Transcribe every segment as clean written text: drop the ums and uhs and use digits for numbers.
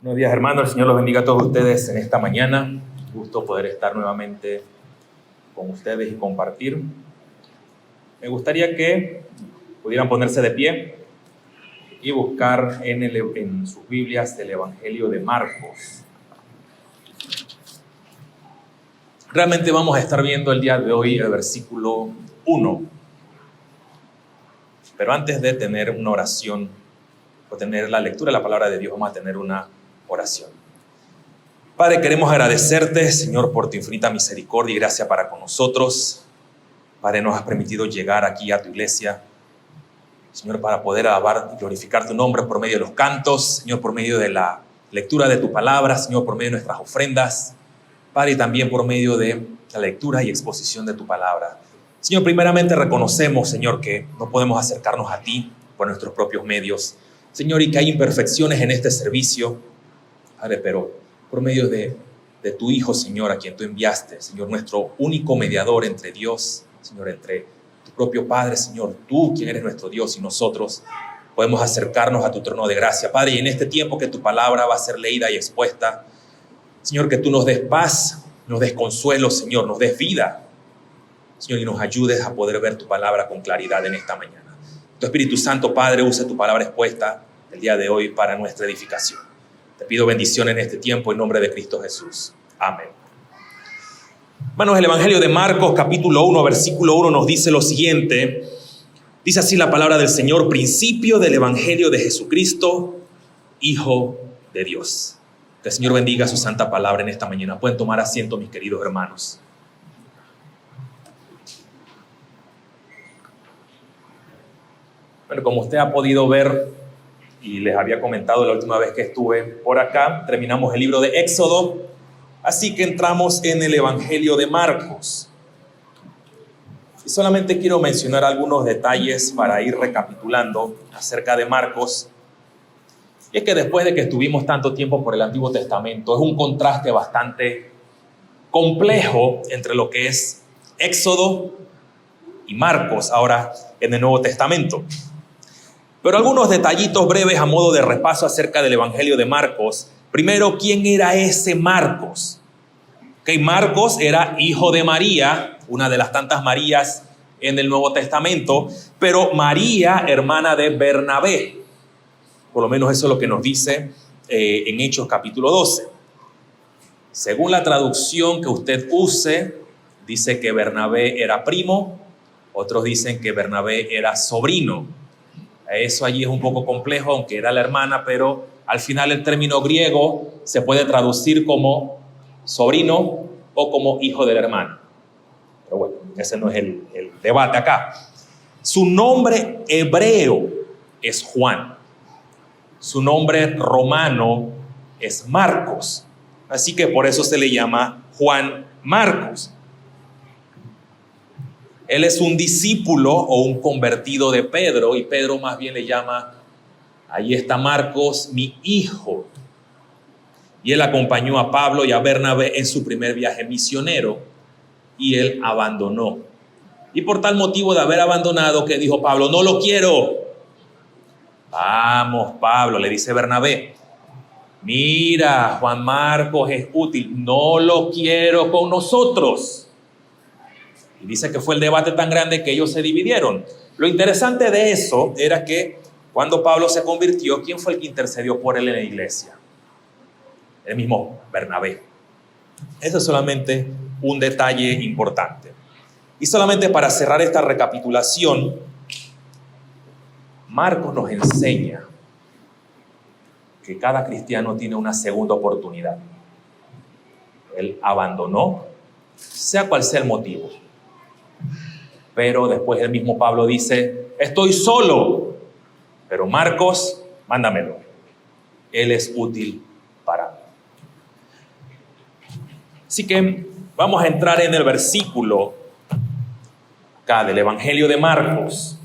Buenos días, hermanos. El Señor los bendiga a todos ustedes en esta mañana. Un gusto poder estar nuevamente con ustedes y compartir. Me gustaría que pudieran ponerse de pie y buscar en sus Biblias el Evangelio de Marcos. Realmente vamos a estar viendo el día de hoy el versículo 1. Pero antes de tener una oración o tener la lectura de la palabra de Dios, vamos a tener una oración. Padre, queremos agradecerte, Señor, por tu infinita misericordia y gracia para con nosotros. Padre, nos has permitido llegar aquí a tu iglesia, Señor, para poder alabar y glorificar tu nombre por medio de los cantos, Señor, por medio de la lectura de tu palabra, Señor, por medio de nuestras ofrendas, Padre, y también por medio de la lectura y exposición de tu palabra. Señor, primeramente reconocemos, Señor, que no podemos acercarnos a ti por nuestros propios medios, Señor, y que hay imperfecciones en este servicio, Padre, pero por medio de tu Hijo, Señor, a quien tú enviaste, Señor, nuestro único mediador entre Dios, Señor, entre tu propio Padre, Señor, tú, quien eres nuestro Dios, y nosotros podemos acercarnos a tu trono de gracia, Padre, y en este tiempo que tu palabra va a ser leída y expuesta, Señor, que tú nos des paz, nos des consuelo, Señor, nos des vida, Señor, y nos ayudes a poder ver tu palabra con claridad en esta mañana. Tu Espíritu Santo, Padre, usa tu palabra expuesta el día de hoy para nuestra edificación. Te pido bendición en este tiempo en nombre de Cristo Jesús. Amén. Hermanos, el Evangelio de Marcos, capítulo 1, versículo 1 nos dice lo siguiente. Dice así la palabra del Señor: principio del Evangelio de Jesucristo, Hijo de Dios. Que el Señor bendiga su santa palabra en esta mañana. Pueden tomar asiento, mis queridos hermanos. Bueno, como usted ha podido ver, y les había comentado la última vez que estuve por acá, terminamos el libro de Éxodo, así que entramos en el Evangelio de Marcos. Y solamente quiero mencionar algunos detalles para ir recapitulando acerca de Marcos. Y es que después de que estuvimos tanto tiempo por el Antiguo Testamento, es un contraste bastante complejo entre lo que es Éxodo y Marcos ahora en el Nuevo Testamento. Pero algunos detallitos breves a modo de repaso acerca del Evangelio de Marcos. Primero, ¿quién era ese Marcos? Marcos era hijo de María, una de las tantas Marías en el Nuevo Testamento, pero María, hermana de Bernabé. Por lo menos eso es lo que nos dice en Hechos capítulo 12. Según la traducción que usted use, dice que Bernabé era primo, otros dicen que Bernabé era sobrino. Eso allí es un poco complejo, aunque era la hermana, pero al final el término griego se puede traducir como sobrino o como hijo del hermano. Pero bueno, ese no es el debate acá. Su nombre hebreo es Juan. Su nombre romano es Marcos. Así que por eso se le llama Juan Marcos. Él es un discípulo o un convertido de Pedro, y Pedro más bien le llama, ahí está Marcos, mi hijo. Y él acompañó a Pablo y a Bernabé en su primer viaje misionero, y él abandonó. Y por tal motivo de haber abandonado, que dijo Pablo: no lo quiero. Vamos, Pablo, le dice Bernabé, mira, Juan Marcos es útil, no lo quiero con nosotros. Y dice que fue el debate tan grande que ellos se dividieron. Lo interesante de eso era que cuando Pablo se convirtió, ¿quién fue el que intercedió por él en la iglesia? El mismo Bernabé. Eso es solamente un detalle importante. Y solamente para cerrar esta recapitulación, Marcos nos enseña que cada cristiano tiene una segunda oportunidad. Él abandonó, sea cual sea el motivo. Pero después el mismo Pablo dice: estoy solo, pero Marcos, mándamelo. Él es útil para mí. Así que vamos a entrar en el versículo acá del Evangelio de Marcos.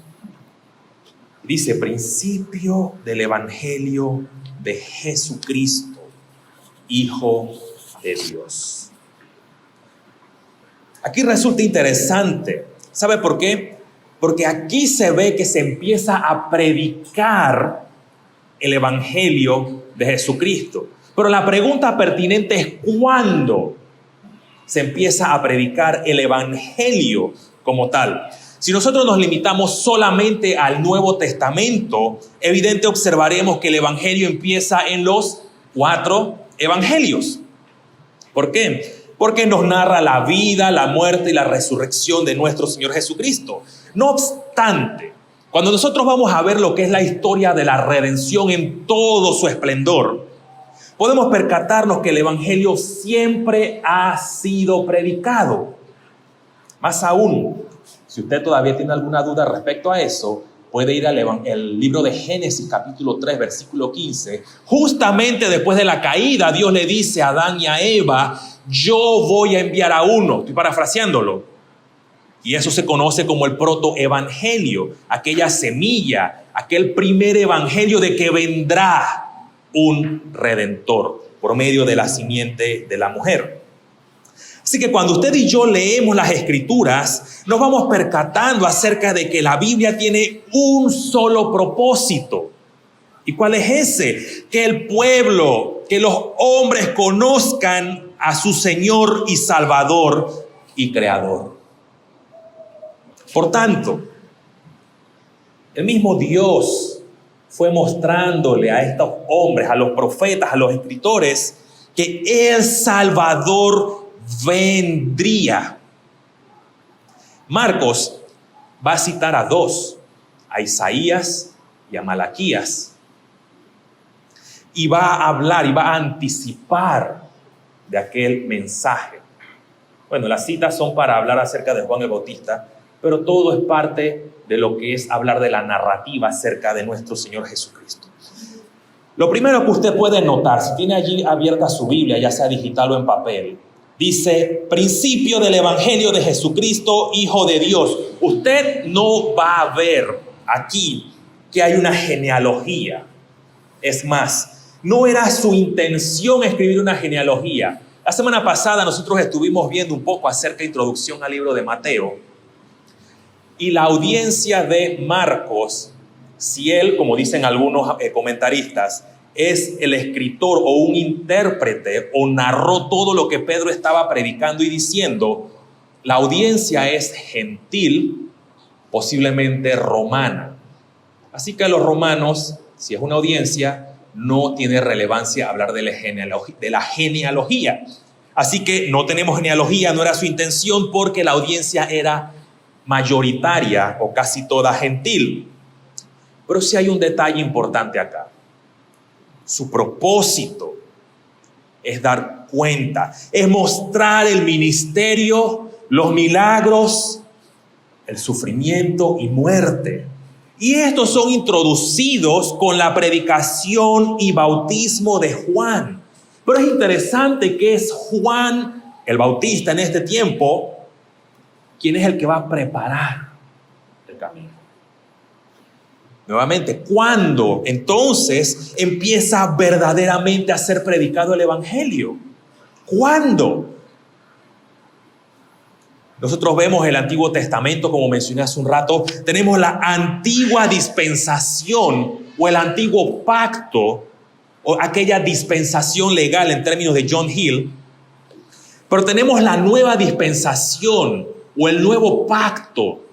Dice: principio del Evangelio de Jesucristo, Hijo de Dios. Aquí resulta interesante. ¿Sabe por qué? Porque aquí se ve que se empieza a predicar el Evangelio de Jesucristo. Pero la pregunta pertinente es ¿cuándo se empieza a predicar el evangelio como tal? Si nosotros nos limitamos solamente al Nuevo Testamento, evidente observaremos que el evangelio empieza en los 4 evangelios. ¿Por qué? Porque nos narra la vida, la muerte y la resurrección de nuestro Señor Jesucristo. No obstante, cuando nosotros vamos a ver lo que es la historia de la redención en todo su esplendor, podemos percatarnos que el evangelio siempre ha sido predicado. Más aún, si usted todavía tiene alguna duda respecto a eso, puede ir al libro de Génesis capítulo 3, versículo 15. Justamente después de la caída, Dios le dice a Adán y a Eva, yo voy a enviar a uno. Estoy parafraseándolo. Y eso se conoce como el protoevangelio, aquella semilla, aquel primer evangelio de que vendrá un redentor por medio de la simiente de la mujer. Así que cuando usted y yo leemos las Escrituras, nos vamos percatando acerca de que la Biblia tiene un solo propósito. ¿Y cuál es ese? Que el pueblo, que los hombres conozcan a su Señor y Salvador y Creador. Por tanto, el mismo Dios fue mostrándole a estos hombres, a los profetas, a los escritores, que el Salvador vendría. Marcos va a citar a 2, a Isaías y a Malaquías, y va a hablar y va a anticipar de aquel mensaje. Bueno, las citas son para hablar acerca de Juan el Bautista, pero todo es parte de lo que es hablar de la narrativa acerca de nuestro Señor Jesucristo. Lo primero que usted puede notar, si tiene allí abierta su Biblia, ya sea digital o en papel, dice, principio del Evangelio de Jesucristo, Hijo de Dios. Usted no va a ver aquí que hay una genealogía. Es más, no era su intención escribir una genealogía. La semana pasada nosotros estuvimos viendo un poco acerca de introducción al libro de Mateo. Y la audiencia de Marcos, si él, como dicen algunos comentaristas, es el escritor o un intérprete o narró todo lo que Pedro estaba predicando y diciendo, la audiencia es gentil, posiblemente romana. Así que a los romanos, si es una audiencia, no tiene relevancia hablar de la genealogía. Así que no tenemos genealogía, no era su intención porque la audiencia era mayoritaria o casi toda gentil. Pero sí hay un detalle importante acá. Su propósito es dar cuenta, es mostrar el ministerio, los milagros, el sufrimiento y muerte. Y estos son introducidos con la predicación y bautismo de Juan. Pero es interesante que es Juan el Bautista en este tiempo quien es el que va a preparar el camino. Nuevamente, ¿cuándo entonces empieza verdaderamente a ser predicado el evangelio? ¿Cuándo? Nosotros vemos el Antiguo Testamento, como mencioné hace un rato, tenemos la antigua dispensación o el antiguo pacto o aquella dispensación legal en términos de John Hill, pero tenemos la nueva dispensación o el nuevo pacto,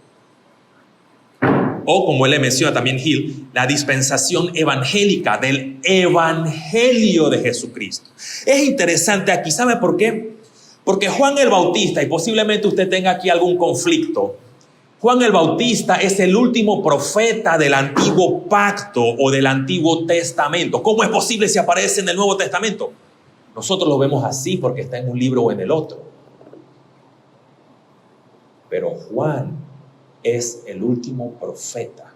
o como él le menciona también Hill, la dispensación evangélica del evangelio de Jesucristo. Es interesante aquí, ¿sabe por qué? Porque Juan el Bautista, y posiblemente usted tenga aquí algún conflicto, Juan el Bautista es el último profeta del antiguo pacto o del Antiguo Testamento. ¿Cómo es posible si aparece en el Nuevo Testamento? Nosotros lo vemos así porque está en un libro o en el otro. Pero Juan es el último profeta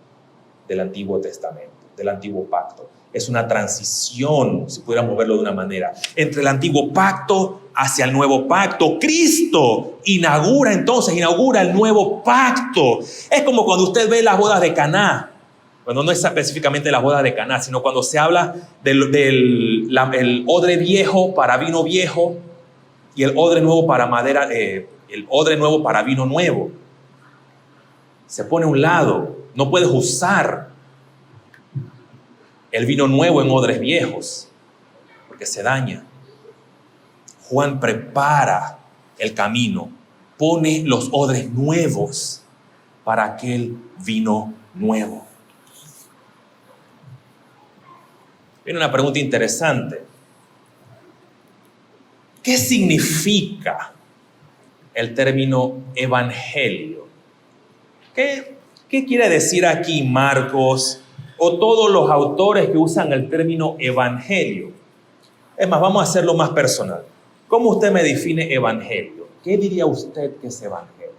del Antiguo Testamento, del Antiguo Pacto. Es una transición, si pudiéramos verlo de una manera, entre el Antiguo Pacto hacia el Nuevo Pacto. Cristo inaugura el Nuevo Pacto. Es como cuando usted ve las bodas de Caná. Bueno, no es específicamente las bodas de Caná, sino cuando se habla del odre viejo para vino viejo y el odre nuevo para madera, el odre nuevo para vino nuevo. Se pone a un lado. No puedes usar el vino nuevo en odres viejos, porque que se daña. Juan prepara el camino, pone los odres nuevos para aquel vino nuevo. Viene una pregunta interesante. ¿Qué significa el término evangelio? ¿Qué quiere decir aquí Marcos o todos los autores que usan el término evangelio? Es más, vamos a hacerlo más personal. ¿Cómo usted me define evangelio? ¿Qué diría usted que es evangelio?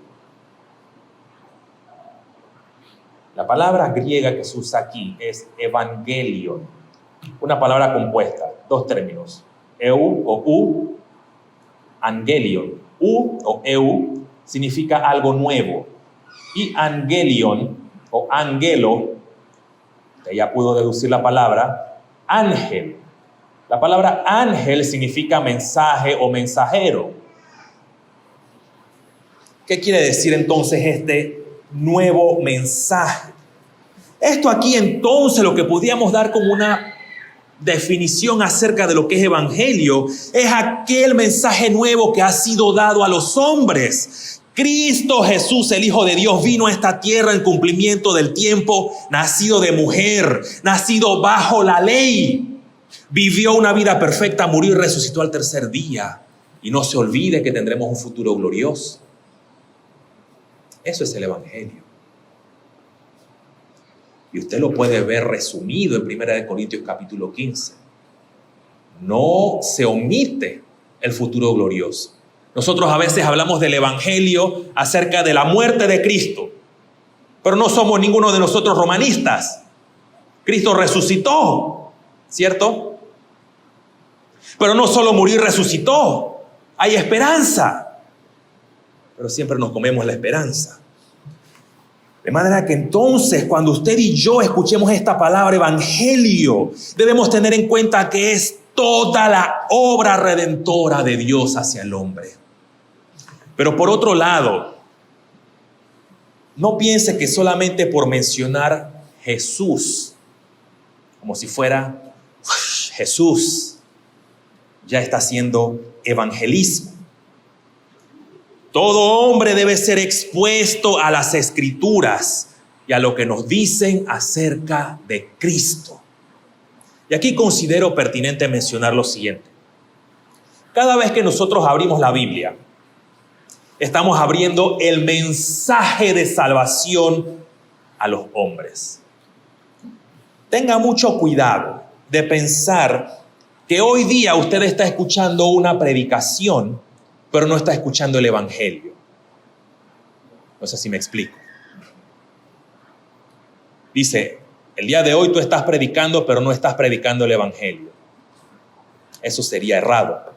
La palabra griega que se usa aquí es evangelion, una palabra compuesta, dos términos, eu o u, angelion. U o eu significa algo nuevo y angelion o angelo, que ya pudo deducir la palabra, ángel. La palabra ángel significa mensaje o mensajero. ¿Qué quiere decir entonces este nuevo mensaje? Esto aquí entonces lo que podríamos dar como una definición acerca de lo que es evangelio es aquel mensaje nuevo que ha sido dado a los hombres. Cristo Jesús, el Hijo de Dios, vino a esta tierra en cumplimiento del tiempo, nacido de mujer, nacido bajo la ley. Vivió una vida perfecta, murió y resucitó al tercer día. Y no se olvide que tendremos un futuro glorioso. Eso es el evangelio. Y usted lo puede ver resumido en 1 Corintios capítulo 15. No se omite el futuro glorioso. Nosotros a veces hablamos del evangelio acerca de la muerte de Cristo, pero no somos ninguno de nosotros romanistas. Cristo resucitó, ¿cierto? Pero no solo murió y resucitó, hay esperanza, pero siempre nos comemos la esperanza. De manera que entonces cuando usted y yo escuchemos esta palabra evangelio, debemos tener en cuenta que es toda la obra redentora de Dios hacia el hombre. Pero por otro lado, no piense que solamente por mencionar Jesús, como si fuera Jesús, ya está haciendo evangelismo. Todo hombre debe ser expuesto a las Escrituras y a lo que nos dicen acerca de Cristo. Y aquí considero pertinente mencionar lo siguiente. Cada vez que nosotros abrimos la Biblia, estamos abriendo el mensaje de salvación a los hombres. Tenga mucho cuidado de pensar que hoy día usted está escuchando una predicación, pero no está escuchando el evangelio. No sé si me explico. Dice, el día de hoy tú estás predicando, pero no estás predicando el evangelio. Eso sería errado.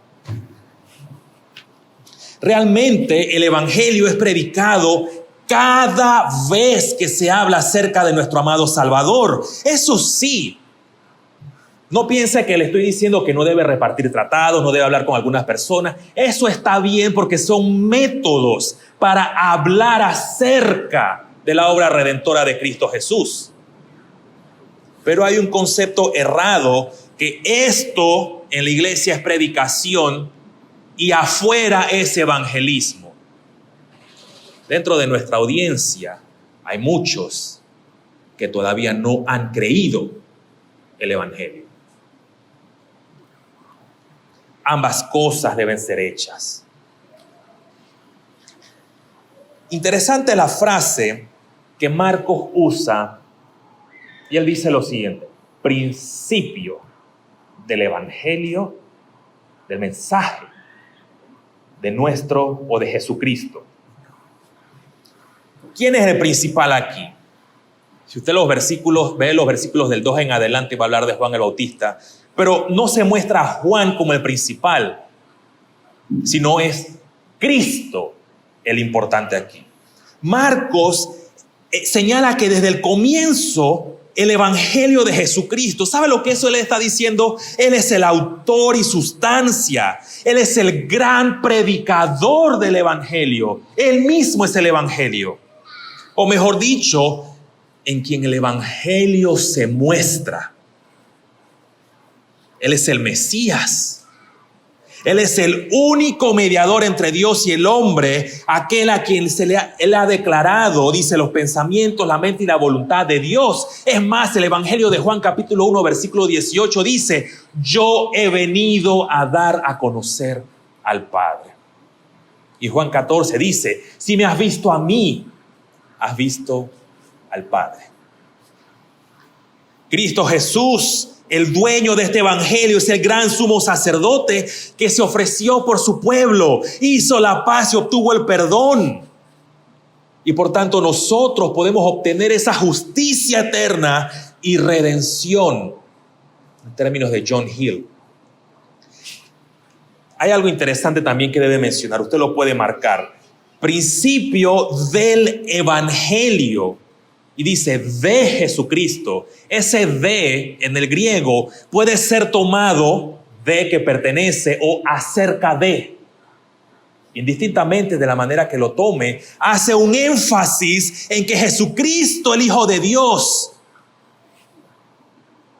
Realmente el evangelio es predicado cada vez que se habla acerca de nuestro amado Salvador. Eso sí. No piense que le estoy diciendo que no debe repartir tratados, no debe hablar con algunas personas. Eso está bien porque son métodos para hablar acerca de la obra redentora de Cristo Jesús. Pero hay un concepto errado que esto en la iglesia es predicación y afuera es evangelismo. Dentro de nuestra audiencia hay muchos que todavía no han creído el evangelio. Ambas cosas deben ser hechas. Interesante la frase que Marcos usa y él dice lo siguiente: principio del evangelio, del mensaje de nuestro o de Jesucristo. ¿Quién es el principal aquí? Si usted ve los versículos del 2 en adelante, va a hablar de Juan el Bautista, pero no se muestra a Juan como el principal, sino es Cristo el importante aquí. Marcos señala que desde el comienzo el evangelio de Jesucristo, ¿sabe lo que eso le está diciendo? Él es el autor y sustancia. Él es el gran predicador del evangelio. Él mismo es el evangelio. O mejor dicho, en quien el evangelio se muestra. Él es el Mesías. Él es el único mediador entre Dios y el hombre, aquel a quien Él ha declarado, dice, los pensamientos, la mente y la voluntad de Dios. Es más, el Evangelio de Juan capítulo 1, versículo 18 dice, yo he venido a dar a conocer al Padre. Y Juan 14 dice, si me has visto a mí, has visto al Padre. Cristo Jesús, el dueño de este evangelio, es el gran sumo sacerdote que se ofreció por su pueblo, hizo la paz y obtuvo el perdón. Y por tanto nosotros podemos obtener esa justicia eterna y redención, en términos de John Hill. Hay algo interesante también que debe mencionar, usted lo puede marcar. Principio del evangelio. Y dice, de Jesucristo. Ese de en el griego puede ser tomado de que pertenece o acerca de. Indistintamente de la manera que lo tome, hace un énfasis en que Jesucristo, el Hijo de Dios,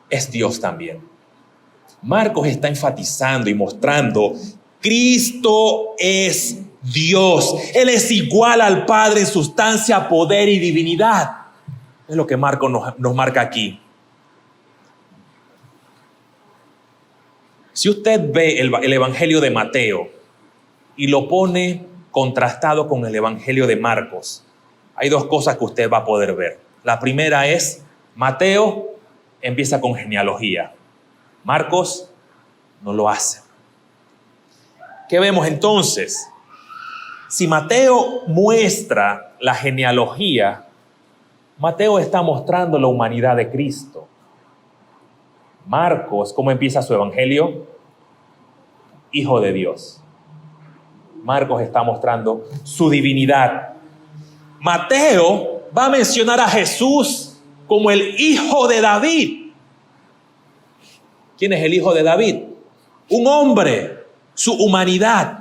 es Dios también. Marcos está enfatizando y mostrando, Cristo es Dios. Él es igual al Padre en sustancia, poder y divinidad. Es lo que Marcos nos marca aquí. Si usted ve el Evangelio de Mateo y lo pone contrastado con el Evangelio de Marcos, hay dos cosas que usted va a poder ver. La primera es, Mateo empieza con genealogía. Marcos no lo hace. ¿Qué vemos entonces? Si Mateo muestra la genealogía, Mateo está mostrando la humanidad de Cristo. Marcos, ¿cómo empieza su evangelio? Hijo de Dios. Marcos está mostrando su divinidad. Mateo va a mencionar a Jesús como el Hijo de David. ¿Quién es el Hijo de David? Un hombre, su humanidad.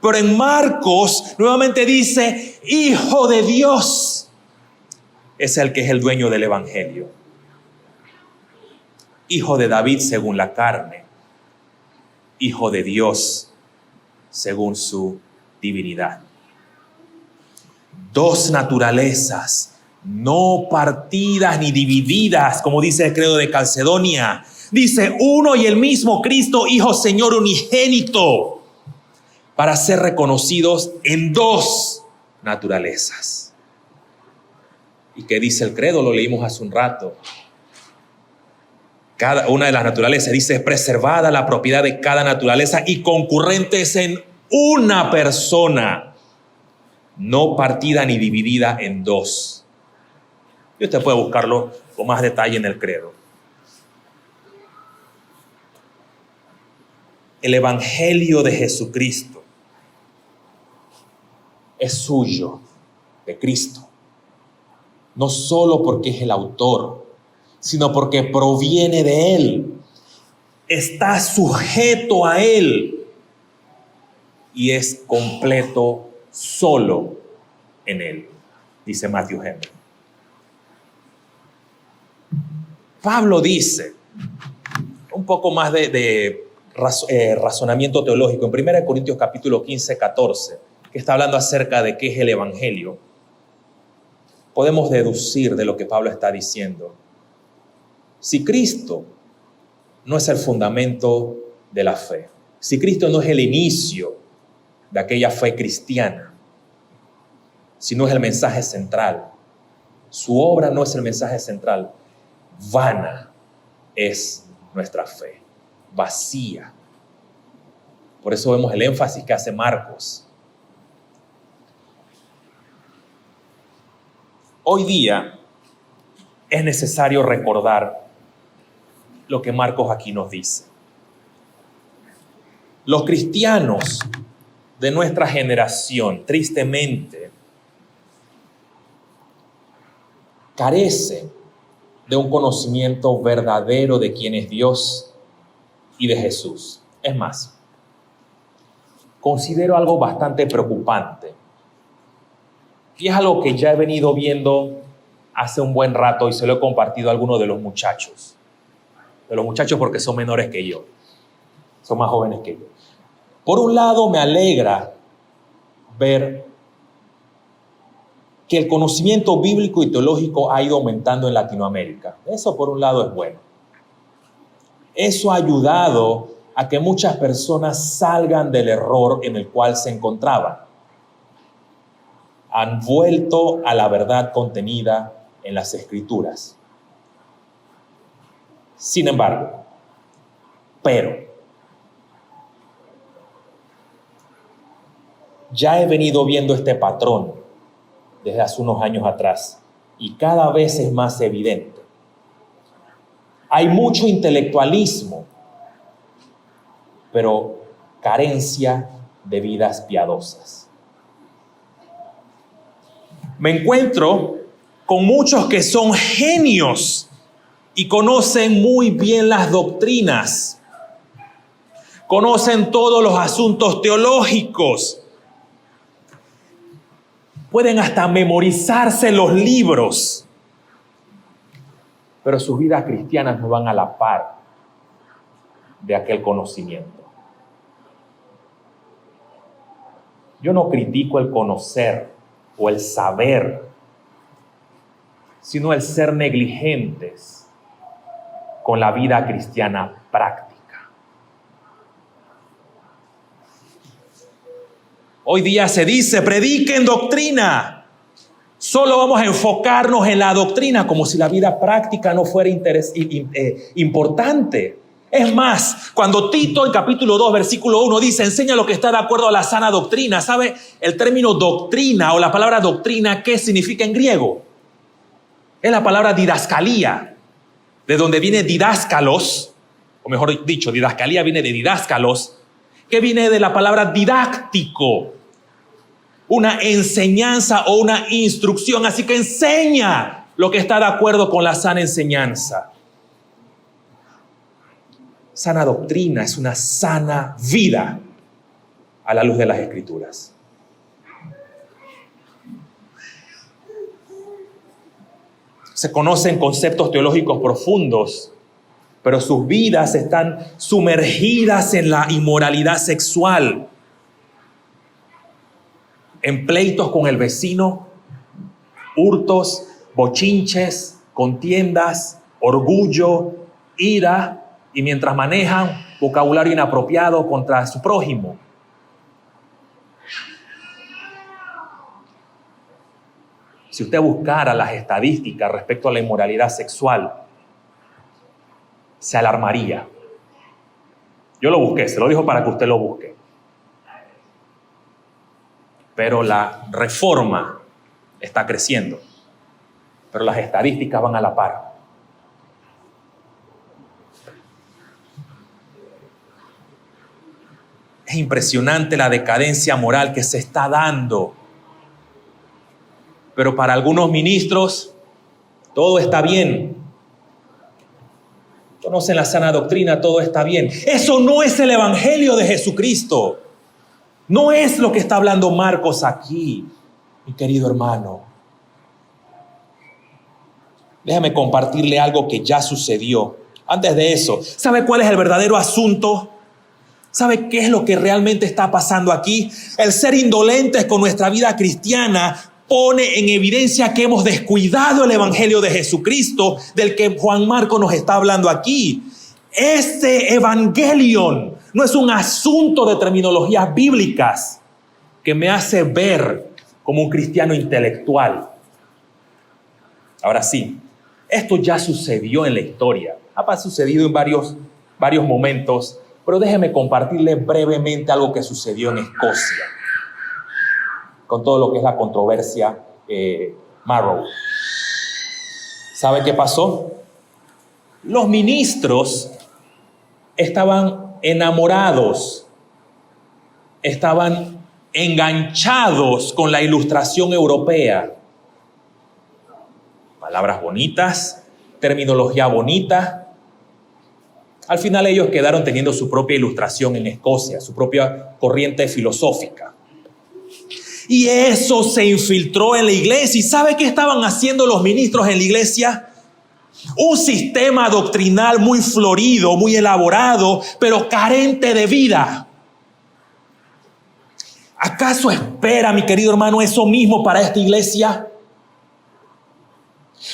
Pero en Marcos nuevamente dice Hijo de Dios. Es el que es el dueño del evangelio. Hijo de David según la carne. Hijo de Dios según su divinidad. Dos naturalezas, no partidas ni divididas, como dice el credo de Calcedonia. Dice uno y el mismo Cristo, Hijo Señor unigénito, para ser reconocidos en dos naturalezas. ¿Y qué dice el credo? Lo leímos hace un rato. Cada una de las naturalezas dice preservada la propiedad de cada naturaleza y concurrentes en una persona, no partida ni dividida en dos. Y usted puede buscarlo con más detalle en el credo. El evangelio de Jesucristo es suyo, de Cristo. No solo porque es el autor, sino porque proviene de Él. Está sujeto a Él y es completo solo en Él, dice Matthew Henry. Pablo dice, un poco más de razonamiento teológico, en 1 Corintios capítulo 15, 14, que está hablando acerca de qué es el evangelio. Podemos deducir de lo que Pablo está diciendo. Si Cristo no es el fundamento de la fe, si Cristo no es el inicio de aquella fe cristiana, si no es el mensaje central, su obra no es el mensaje central, vana es nuestra fe, vacía. Por eso vemos el énfasis que hace Marcos. Hoy día es necesario recordar lo que Marcos aquí nos dice. Los cristianos de nuestra generación, tristemente, carecen de un conocimiento verdadero de quién es Dios y de Jesús. Es más, considero algo bastante preocupante. Y es algo que ya he venido viendo hace un buen rato y se lo he compartido a algunos de los muchachos. de los muchachos porque son menores que yo, son más jóvenes que yo. Por un lado, me alegra ver que el conocimiento bíblico y teológico ha ido aumentando en Latinoamérica. Eso por un lado es bueno. Eso ha ayudado a que muchas personas salgan del error en el cual se encontraban. Han vuelto a la verdad contenida en las Escrituras. Sin embargo, ya he venido viendo este patrón desde hace unos años atrás y cada vez es más evidente. Hay mucho intelectualismo, pero carencia de vidas piadosas. Me encuentro con muchos que son genios y conocen muy bien las doctrinas, conocen todos los asuntos teológicos, pueden hasta memorizarse los libros, pero sus vidas cristianas no van a la par de aquel conocimiento. Yo no critico el conocer o el saber, sino el ser negligentes con la vida cristiana práctica. Hoy día se dice, prediquen doctrina. Solo vamos a enfocarnos en la doctrina como si la vida práctica no fuera importante. Es más, cuando Tito en capítulo 2, versículo 1 dice, enseña lo que está de acuerdo a la sana doctrina. ¿Sabe el término doctrina o la palabra doctrina qué significa en griego? Es la palabra didascalía, de donde viene didáscalos, o mejor dicho, didascalía viene de didáscalos, que viene de la palabra didáctico, una enseñanza o una instrucción. Así que enseña lo que está de acuerdo con la sana enseñanza. Sana doctrina es una sana vida a la luz de las Escrituras. Se conocen conceptos teológicos profundos, pero sus vidas están sumergidas en la inmoralidad sexual, en pleitos con el vecino, hurtos, bochinches, contiendas, orgullo, ira, y mientras manejan vocabulario inapropiado contra su prójimo. Si usted buscara las estadísticas respecto a la inmoralidad sexual, se alarmaría. Yo lo busqué, se lo dijo para que usted lo busque. Pero la reforma está creciendo, pero las estadísticas van a la par. Es impresionante la decadencia moral que se está dando. Pero para algunos ministros, todo está bien. Conocen la sana doctrina, todo está bien. Eso no es el evangelio de Jesucristo. No es lo que está hablando Marcos aquí, mi querido hermano. Déjame compartirle algo que ya sucedió. Antes de eso, ¿sabe cuál es el verdadero asunto? ¿Sabe qué es lo que realmente está pasando aquí? El ser indolentes con nuestra vida cristiana pone en evidencia que hemos descuidado el evangelio de Jesucristo, del que Juan Marcos nos está hablando aquí. Este evangelion no es un asunto de terminologías bíblicas que me hace ver como un cristiano intelectual. Ahora sí, esto ya sucedió en la historia. Ha sucedido en varios momentos. Pero déjeme compartirle brevemente algo que sucedió en Escocia, con todo lo que es la controversia Marrow. ¿Sabe qué pasó? Los ministros estaban enamorados, estaban enganchados con la ilustración europea. Palabras bonitas, terminología bonita. Al final ellos quedaron teniendo su propia ilustración en Escocia, su propia corriente filosófica. Y eso se infiltró en la iglesia. ¿Y sabe qué estaban haciendo los ministros en la iglesia? Un sistema doctrinal muy florido, muy elaborado, pero carente de vida. ¿Acaso espera, mi querido hermano, eso mismo para esta iglesia?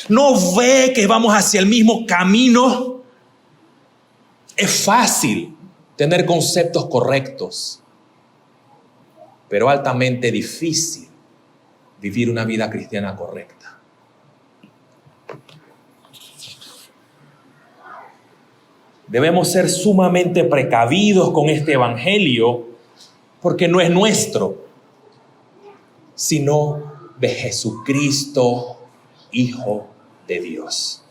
¿No ve que vamos hacia el mismo camino? Es fácil tener conceptos correctos, pero altamente difícil vivir una vida cristiana correcta. Debemos ser sumamente precavidos con este evangelio, porque no es nuestro, sino de Jesucristo, Hijo de Dios.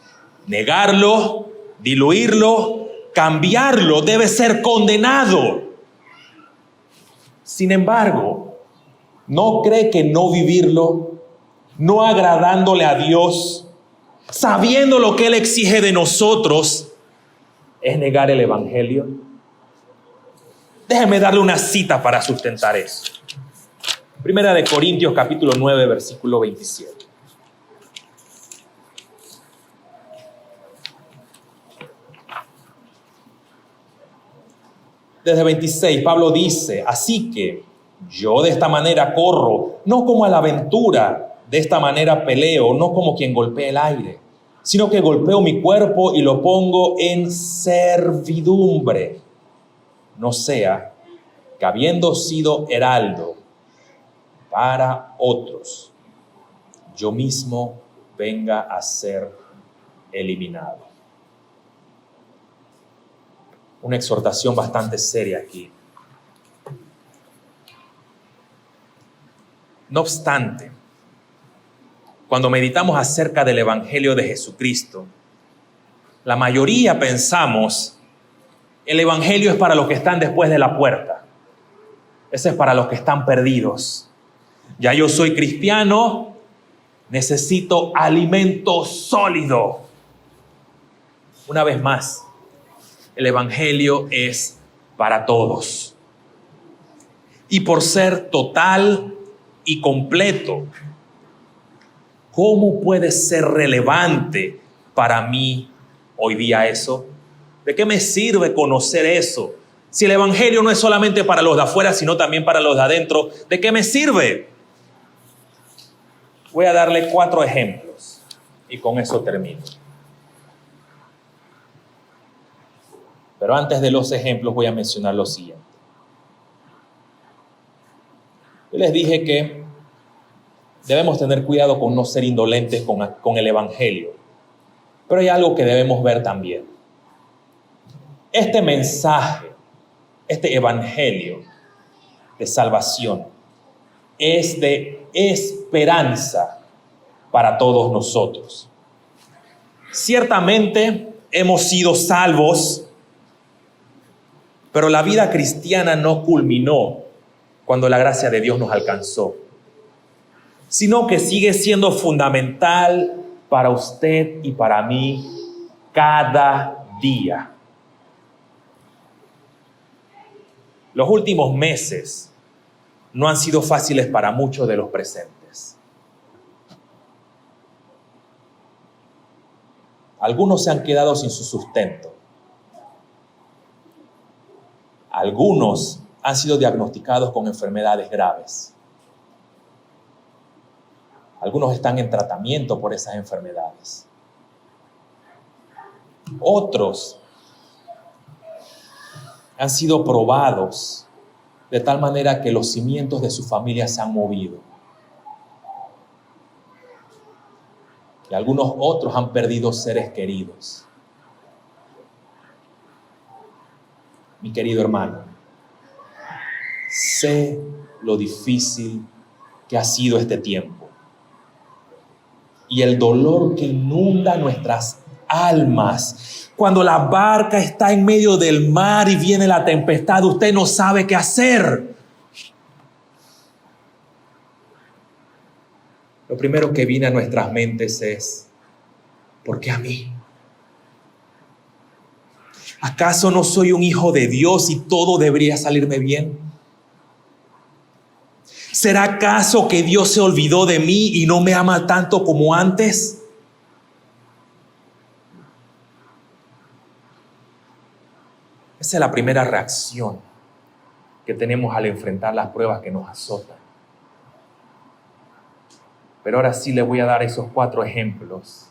Negarlo, diluirlo, cambiarlo debe ser condenado. Sin embargo, ¿no cree que no vivirlo, no agradándole a Dios, sabiendo lo que Él exige de nosotros, es negar el evangelio? Déjeme darle una cita para sustentar eso. Primera de Corintios capítulo 9, versículo 27. Desde 26, Pablo dice: así que yo de esta manera corro, no como a la aventura, de esta manera peleo, no como quien golpea el aire, sino que golpeo mi cuerpo y lo pongo en servidumbre. No sea que habiendo sido heraldo para otros, yo mismo venga a ser eliminado. Una exhortación bastante seria aquí. No obstante, cuando meditamos acerca del Evangelio de Jesucristo, la mayoría pensamos, el Evangelio es para los que están después de la puerta. Ese es para los que están perdidos. Ya yo soy cristiano, necesito alimento sólido. Una vez más, el Evangelio es para todos. Y por ser total y completo, ¿cómo puede ser relevante para mí hoy día eso? ¿De qué me sirve conocer eso? Si el Evangelio no es solamente para los de afuera, sino también para los de adentro, ¿de qué me sirve? Voy a darle 4 ejemplos y con eso termino. Pero antes de los ejemplos voy a mencionar lo siguiente. Yo les dije que debemos tener cuidado con no ser indolentes con el Evangelio. Pero hay algo que debemos ver también. Este mensaje, este Evangelio de salvación es de esperanza para todos nosotros. Ciertamente hemos sido salvos, pero la vida cristiana no culminó cuando la gracia de Dios nos alcanzó, sino que sigue siendo fundamental para usted y para mí cada día. Los últimos meses no han sido fáciles para muchos de los presentes. Algunos se han quedado sin su sustento. Algunos han sido diagnosticados con enfermedades graves. Algunos están en tratamiento por esas enfermedades. Otros han sido probados de tal manera que los cimientos de su familia se han movido. Y algunos otros han perdido seres queridos. Mi querido hermano, sé lo difícil que ha sido este tiempo y el dolor que inunda nuestras almas. Cuando la barca está en medio del mar y viene la tempestad, usted no sabe qué hacer. Lo primero que viene a nuestras mentes es: ¿por qué a mí? ¿Acaso no soy un hijo de Dios y todo debería salirme bien? ¿Será acaso que Dios se olvidó de mí y no me ama tanto como antes? Esa es la primera reacción que tenemos al enfrentar las pruebas que nos azotan. Pero ahora sí les voy a dar esos 4 ejemplos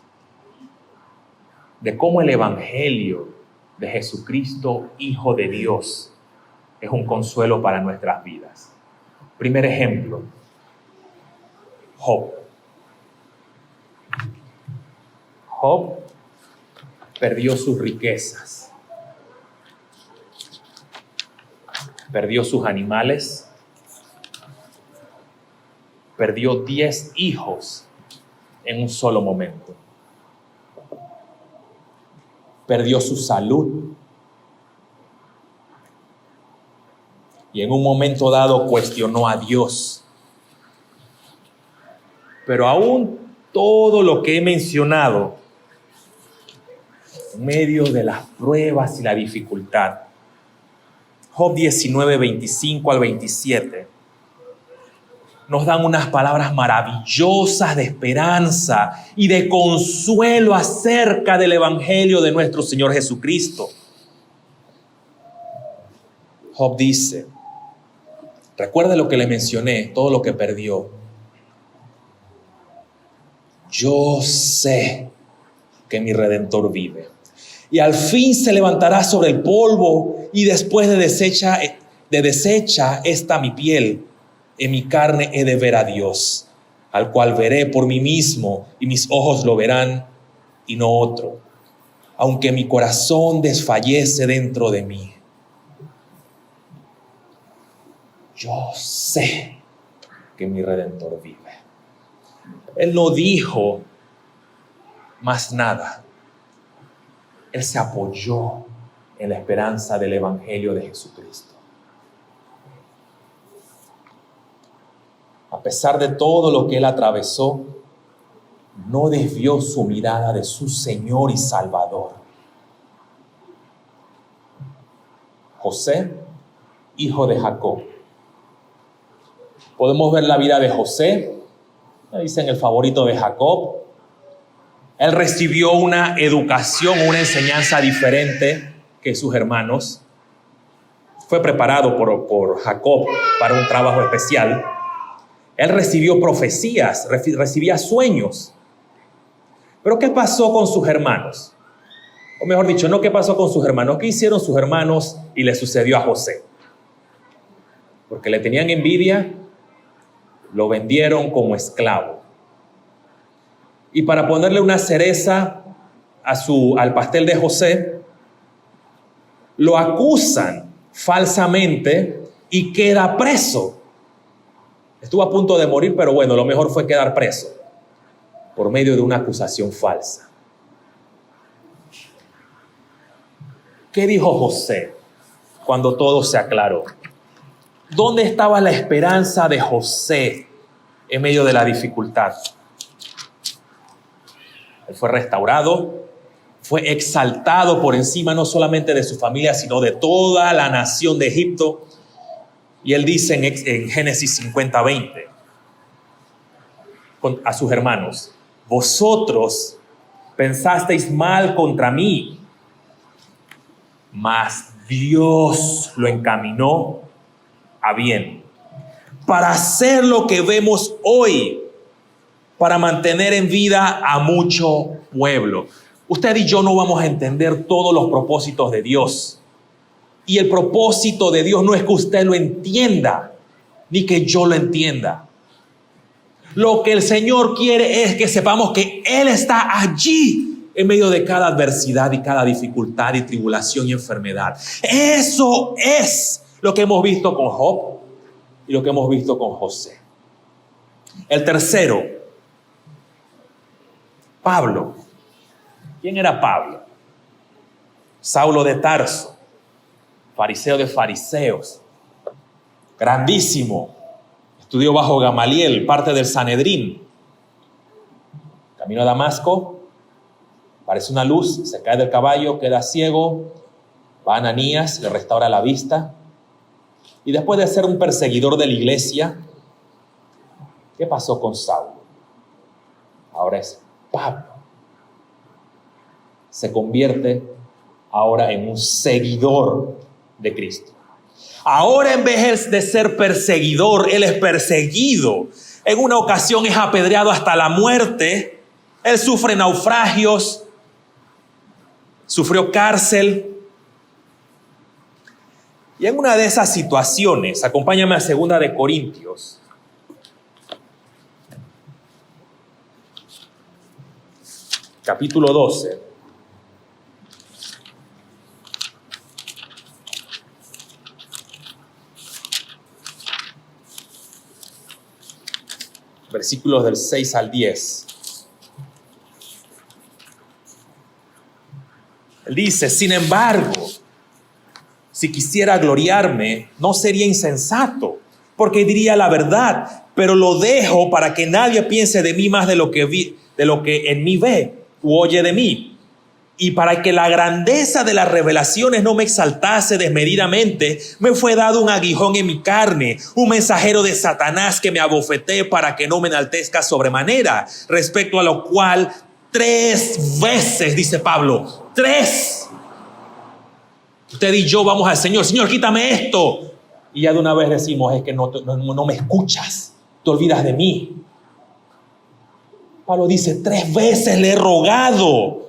de cómo el Evangelio de Jesucristo, Hijo de Dios, es un consuelo para nuestras vidas. Primer ejemplo, Job. Job perdió sus riquezas, perdió sus animales, perdió 10 hijos en un solo momento. Perdió su salud. Y en un momento dado cuestionó a Dios. Pero aún todo lo que he mencionado, en medio de las pruebas y la dificultad, Job 19, 25 al 27, nos dan unas palabras maravillosas de esperanza y de consuelo acerca del Evangelio de nuestro Señor Jesucristo. Job dice, recuerda lo que le mencioné, todo lo que perdió. Yo sé que mi Redentor vive y al fin se levantará sobre el polvo y después de deshecha esta mi piel, en mi carne he de ver a Dios, al cual veré por mí mismo y mis ojos lo verán y no otro, aunque mi corazón desfallece dentro de mí. Yo sé que mi Redentor vive. Él no dijo más nada. Él se apoyó en la esperanza del Evangelio de Jesucristo. A pesar de todo lo que él atravesó, no desvió su mirada de su Señor y Salvador. José, hijo de Jacob. Podemos ver la vida de José. Dicen el favorito de Jacob. Él recibió una educación, una enseñanza diferente que sus hermanos. Fue preparado por Jacob para un trabajo especial. Él recibió profecías, recibía sueños. Pero ¿qué pasó con sus hermanos? O mejor dicho, no qué pasó con sus hermanos. ¿Qué hicieron sus hermanos y le sucedió a José? Porque le tenían envidia, lo vendieron como esclavo. Y para ponerle una cereza al pastel de José, lo acusan falsamente y queda preso. Estuvo a punto de morir, pero bueno, lo mejor fue quedar preso por medio de una acusación falsa. ¿Qué dijo José cuando todo se aclaró? ¿Dónde estaba la esperanza de José en medio de la dificultad? Él fue restaurado, fue exaltado por encima no solamente de su familia, sino de toda la nación de Egipto. Y él dice en Génesis 50:20 a sus hermanos, vosotros pensasteis mal contra mí, mas Dios lo encaminó a bien, para hacer lo que vemos hoy, para mantener en vida a mucho pueblo. Usted y yo no vamos a entender todos los propósitos de Dios. Y el propósito de Dios no es que usted lo entienda, ni que yo lo entienda. Lo que el Señor quiere es que sepamos que Él está allí en medio de cada adversidad y cada dificultad y tribulación y enfermedad. Eso es lo que hemos visto con Job y lo que hemos visto con José. El tercero, Pablo. ¿Quién era Pablo? Saulo de Tarso. Fariseo de fariseos, grandísimo, estudió bajo Gamaliel, parte del Sanedrín. Camino a Damasco, aparece una luz, se cae del caballo, queda ciego, va a Ananías, le restaura la vista. Y después de ser un perseguidor de la iglesia, ¿qué pasó con Saulo? Ahora es Pablo. Se convierte ahora en un seguidor de Cristo. Ahora, en vez de ser perseguidor, él es perseguido. En una ocasión es apedreado hasta la muerte. Él sufre naufragios, sufrió cárcel. Y en una de esas situaciones, acompáñame a 2 de Corintios, capítulo 12. Versículos del 6 al 10. Él dice: sin embargo, si quisiera gloriarme, no sería insensato, porque diría la verdad, pero lo dejo para que nadie piense de mí más de lo que en mí ve u oye de mí. Y para que la grandeza de las revelaciones no me exaltase desmedidamente, me fue dado un aguijón en mi carne, un mensajero de Satanás que me abofetee para que no me enaltezca sobremanera, respecto a lo cual 3 veces, dice Pablo, 3. Usted y yo vamos al Señor: Señor, quítame esto. Y ya de una vez decimos: es que no me escuchas, te olvidas de mí. Pablo dice: 3 veces le he rogado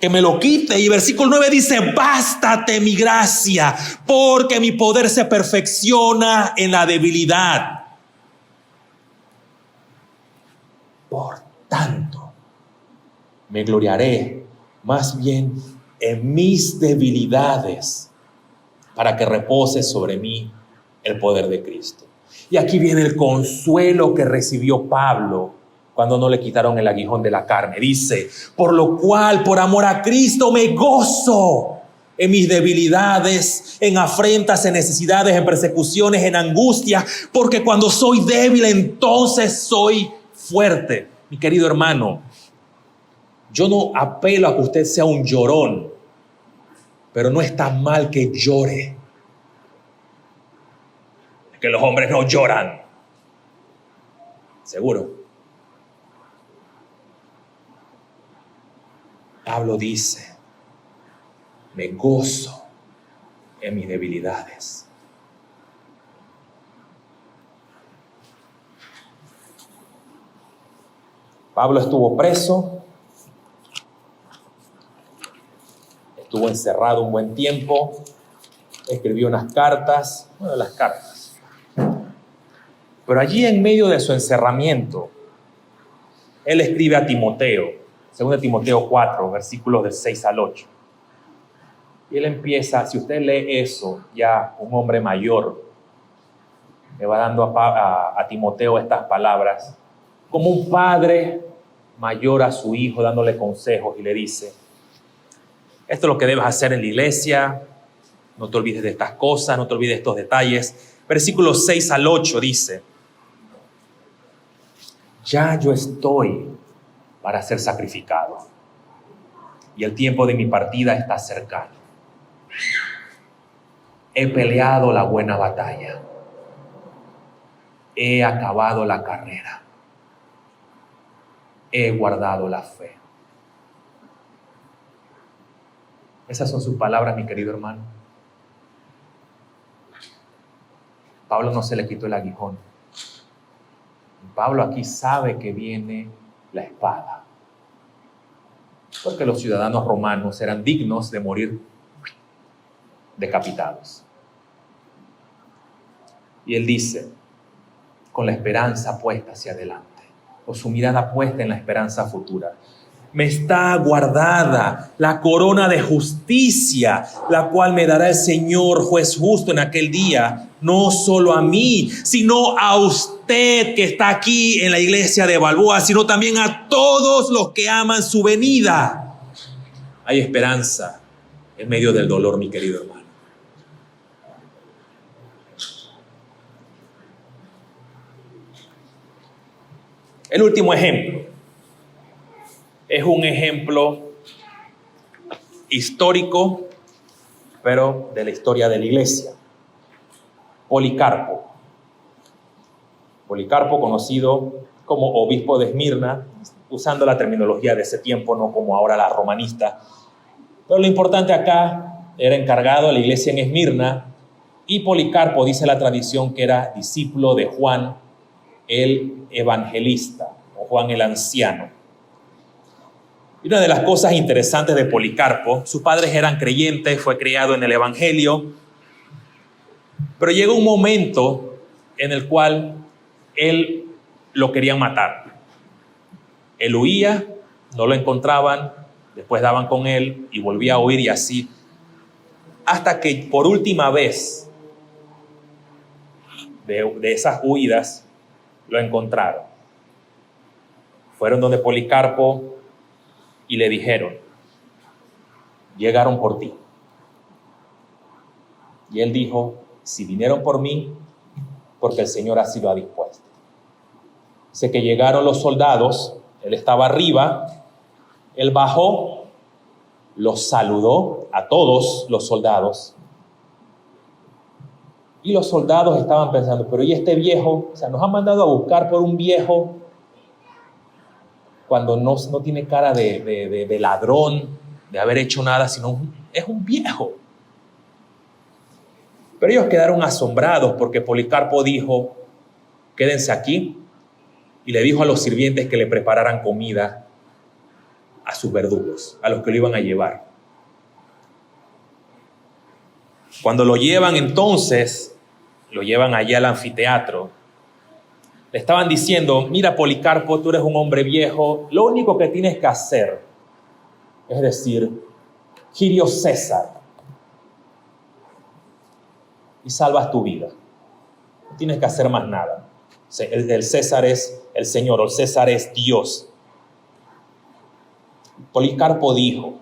que me lo quite. Y versículo 9 dice: bástate mi gracia, porque mi poder se perfecciona en la debilidad. Por tanto, me gloriaré más bien en mis debilidades, para que repose sobre mí el poder de Cristo. Y aquí viene el consuelo que recibió Pablo cuando no le quitaron el aguijón de la carne. Dice: por lo cual, por amor a Cristo, me gozo en mis debilidades, en afrentas, en necesidades, en persecuciones, en angustia, porque cuando soy débil, entonces soy fuerte. Mi querido hermano, yo no apelo a que usted sea un llorón, pero no está mal que llore. Es que los hombres no lloran. Seguro. Pablo dice: me gozo en mis debilidades. Pablo estuvo preso, estuvo encerrado un buen tiempo, escribió unas cartas, una de las cartas. Pero allí, en medio de su encerramiento, él escribe a Timoteo, 2 Timoteo 4, versículos del 6 al 8. Y él empieza, si usted lee eso, ya un hombre mayor le va dando a Timoteo estas palabras, como un padre mayor a su hijo, dándole consejos, y le dice: esto es lo que debes hacer en la iglesia, no te olvides de estas cosas, no te olvides de estos detalles. Versículos 6 al 8 dice: ya yo estoy para ser sacrificado, y el tiempo de mi partida está cercano. He peleado la buena batalla, he acabado la carrera, he guardado la fe. Esas son sus palabras, mi querido hermano. Pablo no se le quitó el aguijón. Pablo aquí sabe que viene la espada, porque los ciudadanos romanos eran dignos de morir decapitados. Y él dice, con la esperanza puesta hacia adelante, o su mirada puesta en la esperanza futura: me está guardada la corona de justicia, la cual me dará el Señor, juez justo, en aquel día, no solo a mí, sino a usted que está aquí en la iglesia de Balboa, sino también a todos los que aman su venida. Hay esperanza en medio del dolor, mi querido hermano. El último ejemplo es un ejemplo histórico, pero de la historia de la iglesia. Policarpo. Policarpo, conocido como obispo de Esmirna, usando la terminología de ese tiempo, no como ahora la romanista. Pero lo importante acá era encargado de la iglesia en Esmirna, y Policarpo, dice la tradición, que era discípulo de Juan el Evangelista o Juan el Anciano. Y una de las cosas interesantes de Policarpo, sus padres eran creyentes, fue criado en el Evangelio, pero llegó un momento en el cual él lo querían matar. Él huía, no lo encontraban, después daban con él y volvía a huir, y así, hasta que por última vez de esas huidas lo encontraron. Fueron donde Policarpo y le dijeron: llegaron por ti. Y él dijo: si vinieron por mí, porque el Señor así lo ha dispuesto. Dice que llegaron los soldados, él estaba arriba, él bajó, los saludó a todos los soldados. Y los soldados estaban pensando: pero ¿y este viejo? O sea, nos han mandado a buscar por un viejo cuando no tiene cara de ladrón, de haber hecho nada, sino es un viejo. Pero ellos quedaron asombrados porque Policarpo dijo: quédense aquí, y le dijo a los sirvientes que le prepararan comida a sus verdugos, a los que lo iban a llevar. Cuando lo llevan entonces, lo llevan allá al anfiteatro, le estaban diciendo: mira, Policarpo, tú eres un hombre viejo, lo único que tienes que hacer es decir Kyrios César y salvas tu vida. No tienes que hacer más nada. El César es el Señor, o el César es Dios. Policarpo dijo: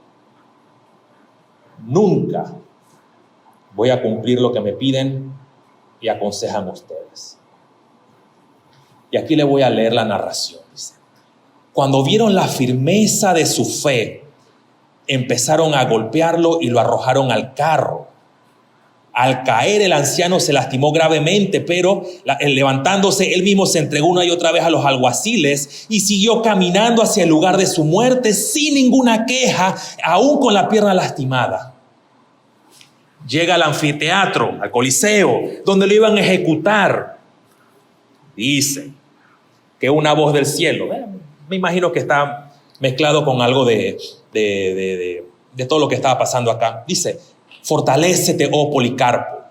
nunca voy a cumplir lo que me piden y aconsejan ustedes. Y aquí le voy a leer la narración. Dice: cuando vieron la firmeza de su fe, empezaron a golpearlo y lo arrojaron al carro. Al caer, el anciano se lastimó gravemente, pero levantándose, él mismo se entregó una y otra vez a los alguaciles y siguió caminando hacia el lugar de su muerte sin ninguna queja, aún con la pierna lastimada. Llega al anfiteatro, al Coliseo, donde lo iban a ejecutar. Dice que una voz del cielo, me imagino que está mezclado con algo de todo lo que estaba pasando acá. Dice: fortalécete, oh Policarpo.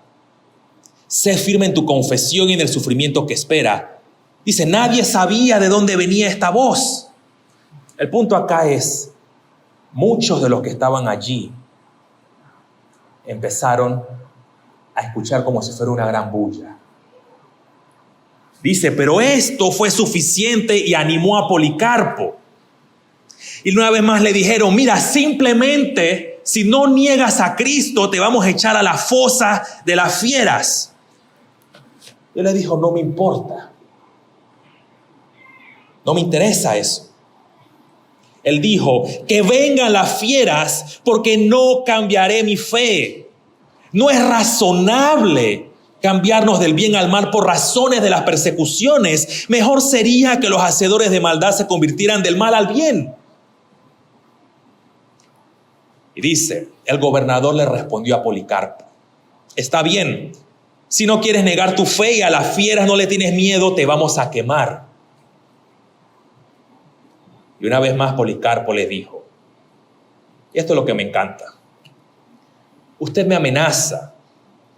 Sé firme en tu confesión y en el sufrimiento que espera. Dice: nadie sabía de dónde venía esta voz. El punto acá es: muchos de los que estaban allí empezaron a escuchar como si fuera una gran bulla. Dice: pero esto fue suficiente y animó a Policarpo. Y una vez más le dijeron: mira, simplemente si no niegas a Cristo, te vamos a echar a la fosa de las fieras. Y él le dijo: no me importa. No me interesa eso. Él dijo: que vengan las fieras, porque no cambiaré mi fe. No es razonable cambiarnos del bien al mal por razones de las persecuciones. Mejor sería que los hacedores de maldad se convirtieran del mal al bien. Y dice: el gobernador le respondió a Policarpo: está bien, si no quieres negar tu fe y a las fieras no le tienes miedo, te vamos a quemar. Y una vez más Policarpo le dijo, y esto es lo que me encanta: usted me amenaza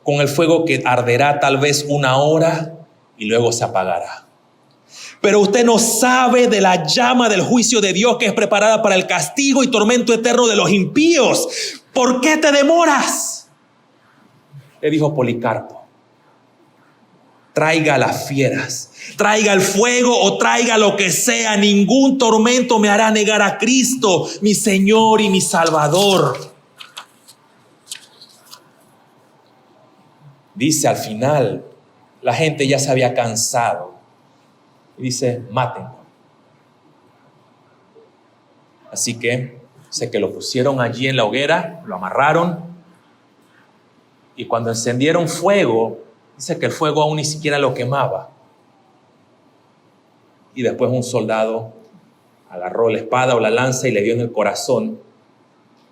con el fuego que arderá tal vez 1 hora y luego se apagará. Pero usted no sabe de la llama del juicio de Dios que es preparada para el castigo y tormento eterno de los impíos. ¿Por qué te demoras? Le dijo Policarpo: traiga las fieras, traiga el fuego o traiga lo que sea. Ningún tormento me hará negar a Cristo, mi Señor y mi Salvador. Dice, al final, la gente ya se había cansado. Y dice: mátenlo. Así que sé que lo pusieron allí en la hoguera, lo amarraron, y cuando encendieron fuego, dice que el fuego aún ni siquiera lo quemaba. Y después un soldado agarró la espada o la lanza y le dio en el corazón,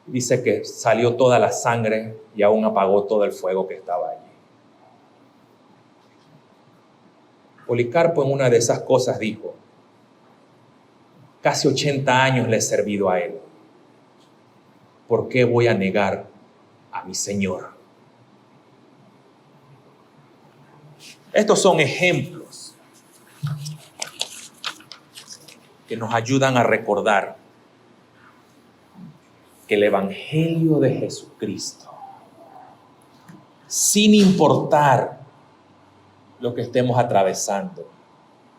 Dice que salió toda la sangre y aún apagó todo el fuego que estaba allí. Policarpo en una de esas cosas dijo: casi 80 años le he servido a él. ¿Por qué voy a negar a mi Señor? Estos son ejemplos que nos ayudan a recordar que el Evangelio de Jesucristo, sin importar lo que estemos atravesando,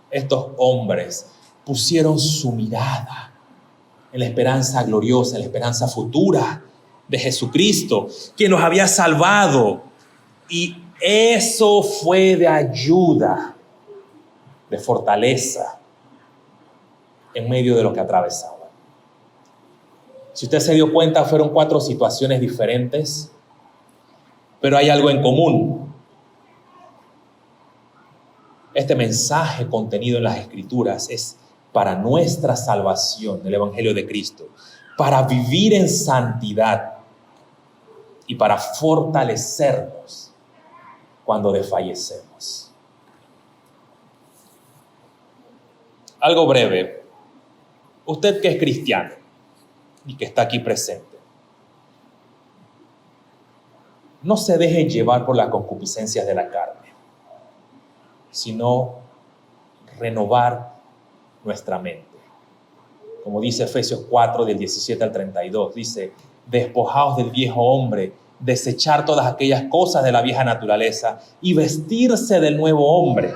estos hombres pusieron su mirada en la esperanza gloriosa, en la esperanza futura de Jesucristo, quien nos había salvado. Y eso fue de ayuda, de fortaleza en medio de lo que atravesaban. Si usted se dio cuenta, fueron 4 situaciones diferentes, pero hay algo en común. Este mensaje contenido en las Escrituras es para nuestra salvación, el Evangelio de Cristo, para vivir en santidad y para fortalecernos cuando desfallecemos. Algo breve. Usted que es cristiano y que está aquí presente, no se deje llevar por las concupiscencias de la carne, sino renovar nuestra mente. Como dice Efesios 4, del 17 al 32, dice: despojaos del viejo hombre, desechar todas aquellas cosas de la vieja naturaleza y vestirse del nuevo hombre.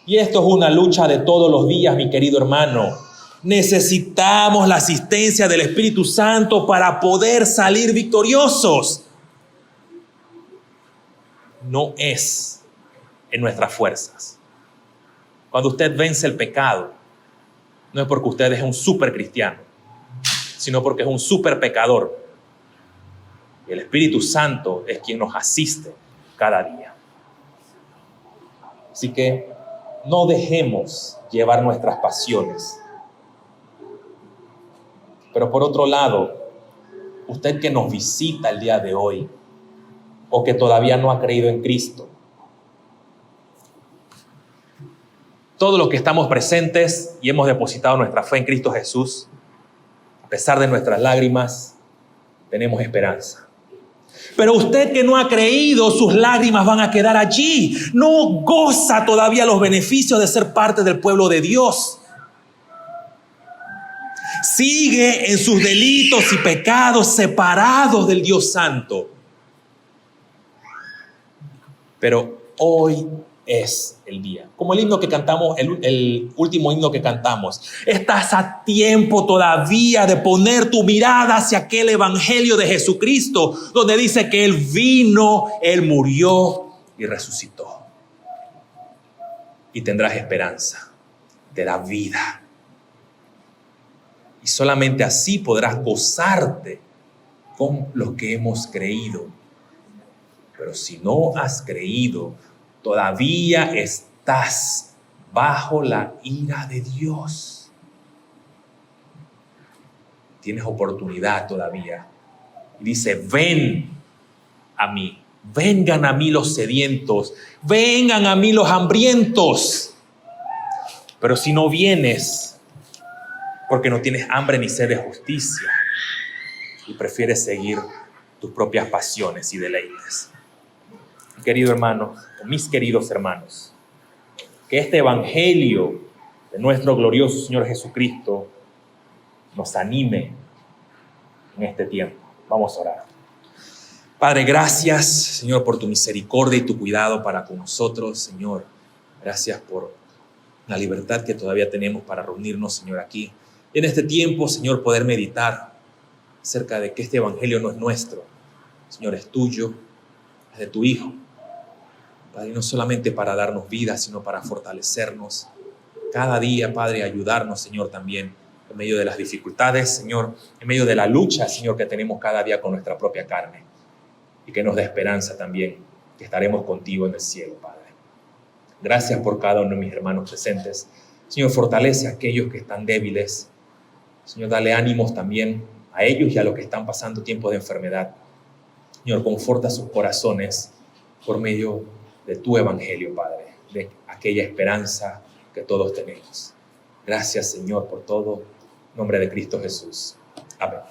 Y esto es una lucha de todos los días, mi querido hermano. Necesitamos la asistencia del Espíritu Santo para poder salir victoriosos. No es en nuestras fuerzas. Cuando usted vence el pecado, no es porque usted es un súper cristiano, sino porque es un súper pecador. Y el Espíritu Santo es quien nos asiste cada día. Así que no dejemos llevar nuestras pasiones. Pero por otro lado, usted que nos visita el día de hoy, o que todavía no ha creído en Cristo, todos los que estamos presentes y hemos depositado nuestra fe en Cristo Jesús, a pesar de nuestras lágrimas, tenemos esperanza. Pero usted que no ha creído, sus lágrimas van a quedar allí. No goza todavía los beneficios de ser parte del pueblo de Dios. Sigue en sus delitos y pecados separados del Dios Santo. Pero hoy es el día. Como el himno que cantamos, el último himno que cantamos. Estás a tiempo todavía de poner tu mirada hacia aquel Evangelio de Jesucristo, donde dice que Él vino, Él murió y resucitó. Y tendrás esperanza, te da vida. Y solamente así podrás gozarte con lo que hemos creído. Pero si no has creído, todavía estás bajo la ira de Dios. Tienes oportunidad todavía. Y dice: ven a mí, vengan a mí los sedientos, vengan a mí los hambrientos. Pero si no vienes, porque no tienes hambre ni sed de justicia y prefieres seguir tus propias pasiones y deleites. Querido hermano, mis queridos hermanos, que este Evangelio de nuestro glorioso Señor Jesucristo nos anime en este tiempo. Vamos a orar. Padre, gracias, Señor, por tu misericordia y tu cuidado para con nosotros, Señor. Gracias por la libertad que todavía tenemos para reunirnos, Señor, aquí. Y en este tiempo, Señor, poder meditar acerca de que este Evangelio no es nuestro, Señor, es tuyo, es de tu Hijo. Padre, no solamente para darnos vida, sino para fortalecernos cada día, Padre, ayudarnos, Señor, también en medio de las dificultades, Señor, en medio de la lucha, Señor, que tenemos cada día con nuestra propia carne, y que nos dé esperanza también, que estaremos contigo en el cielo, Padre. Gracias por cada uno de mis hermanos presentes. Señor, fortalece a aquellos que están débiles. Señor, dale ánimos también a ellos y a los que están pasando tiempos de enfermedad. Señor, conforta sus corazones por medio de tu evangelio, Padre, de aquella esperanza que todos tenemos. Gracias, Señor, por todo. En nombre de Cristo Jesús. Amén.